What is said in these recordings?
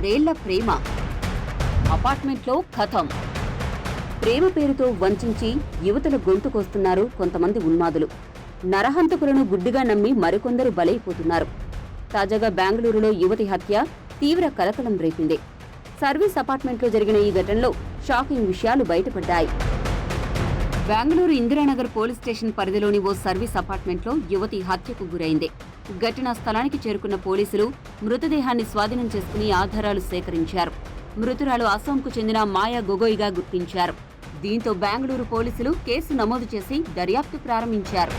6 ఏళ్ల ప్రేమ అపార్ట్మెంట్లో కథం. ప్రేమ పేరుతో వంచించి యువతుల గొంతుకొస్తున్నారు కొంతమంది ఉన్మాదులు. నరహంతకులను గుడ్డిగా నమ్మి మరికొందరు బలైపోతున్నారు. తాజాగా బెంగళూరులో యువతి హత్య తీవ్ర కలకలం రేపింది. సర్వీస్ అపార్ట్మెంట్లో జరిగిన ఈ ఘటనలో షాకింగ్ విషయాలు బయటపడ్డాయి. బెంగళూరు ఇందిరానగర్ పోలీస్ స్టేషన్ పరిధిలోని ఓ సర్వీస్ అపార్ట్మెంట్లో యువతి హత్యకు గురైంది. ఘటనా స్థలానికి చేరుకున్న పోలీసులు మృతదేహాన్ని స్వాధీనం చేసుకుని ఆధారాలు సేకరించారు. మృతురాలు అసోంకు చెందిన మాయా గొగోయ్గా గుర్తించారు. దీంతో బెంగళూరు పోలీసులు కేసు నమోదు చేసి దర్యాప్తు ప్రారంభించారు.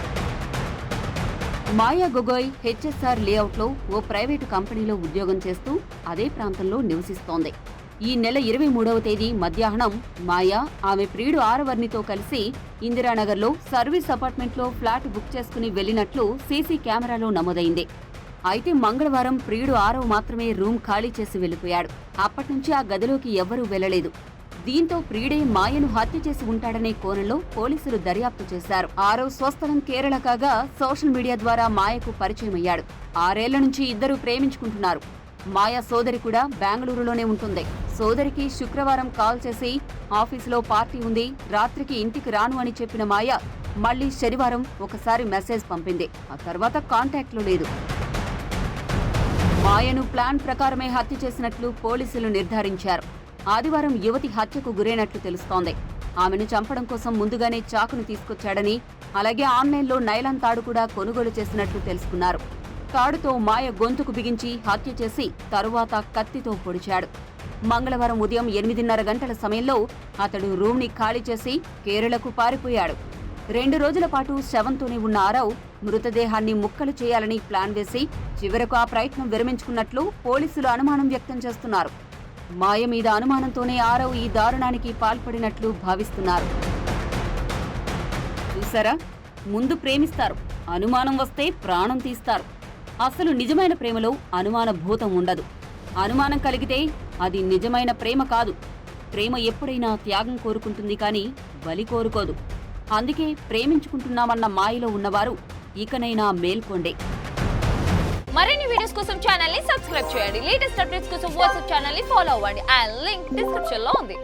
మాయా గొగోయ్ హెచ్ఎస్ఆర్ లేఅవుట్లో ఓ ప్రైవేటు కంపెనీలో ఉద్యోగం చేస్తూ అదే ప్రాంతంలో నివసిస్తోంది. ఈ నెల 23వ తేదీ మధ్యాహ్నం మాయా ఆమె ప్రియుడు ఆరవర్ణితో కలిసి ఇందిరానగర్లో సర్వీస్ అపార్ట్మెంట్లో ఫ్లాట్ బుక్ చేసుకుని వెళ్లినట్లు సీసీ కెమెరాలో నమోదైంది. అయితే మంగళవారం ప్రియుడు ఆరవ్ మాత్రమే రూమ్ ఖాళీ చేసి వెళ్లిపోయాడు. అప్పట్నుంచి ఆ గదిలోకి ఎవ్వరూ వెళ్లలేదు. దీంతో ప్రియుడే మాయను హత్య చేసి ఉంటాడనే కోణంలో పోలీసులు దర్యాప్తు చేశారు. ఆరవ్ స్వస్థలం కేరళ కాగా సోషల్ మీడియా ద్వారా మాయకు పరిచయమయ్యాడు. 6 ఏళ్ల నుంచి ఇద్దరూ ప్రేమించుకుంటున్నారు. మాయా సోదరి కూడా బెంగళూరులోనే ఉంటుంది. సోదరికి శుక్రవారం కాల్ చేసి ఆఫీసులో పార్టీ ఉంది, రాత్రికి ఇంటికి రాను అని చెప్పిన మాయా మళ్లీ శనివారం ఒకసారి మెసేజ్ పంపింది. ఆ తర్వాత కాంటాక్ట్లో లేదు. మాయను ప్లాన్ ప్రకారమే హత్య చేసినట్లు పోలీసులు నిర్ధారించారు. ఆదివారం యువతి హత్యకు గురైనట్లు తెలుస్తోంది. ఆమెను చంపడం కోసం ముందుగానే చాకును తీసుకొచ్చాడని, అలాగే ఆన్లైన్లో నైలాన్ తాడు కూడా కొనుగోలు చేసినట్లు తెలుసుకున్నారు. తాడుతో మాయ గొంతుకు బిగించి హత్య చేసి తరువాత కత్తితో పొడిచాడు. మంగళవారం ఉదయం 8:30 గంటల సమయంలో అతడు రూమ్ని ఖాళీ చేసి కేరళకు పారిపోయాడు. 2 రోజుల పాటు శవంతోనే ఉన్న ఆరవ్ మృతదేహాన్ని ముక్కలు చేయాలని ప్లాన్ వేసి చివరకు ఆ ప్రయత్నం విరమించుకున్నట్లు పోలీసులు అనుమానం వ్యక్తం చేస్తున్నారు. మాయ మీద అనుమానంతోనే ఆరవ్ ఈ దారుణానికి పాల్పడినట్లు భావిస్తున్నారు. చూసారా, ముందు ప్రేమిస్తారు, అనుమానం వస్తే ప్రాణం తీస్తారు. అసలు నిజమైన ప్రేమలో అనుమాన భూతం ఉండదు. అనుమానం కలిగితే అది నిజమైన ప్రేమ కాదు. ప్రేమ ఎప్పుడైనా త్యాగం కోరుకుంటుంది కానీ బలి కోరుకోదు. అందుకే ప్రేమించుకుంటున్నామన్న మాయలో ఉన్నవారు ఇకనైనా మేల్కొండే. మరిన్ని వీడియోస్ కోసం ఛానల్ ని సబ్స్క్రైబ్ చేయండి. లేటెస్ట్ అప్డేట్స్ కోసం వాట్సాప్ ఛానల్ ని ఫాలో అవ్వండి. ఆ లింక్ డిస్క్రిప్షన్ లో ఉంది.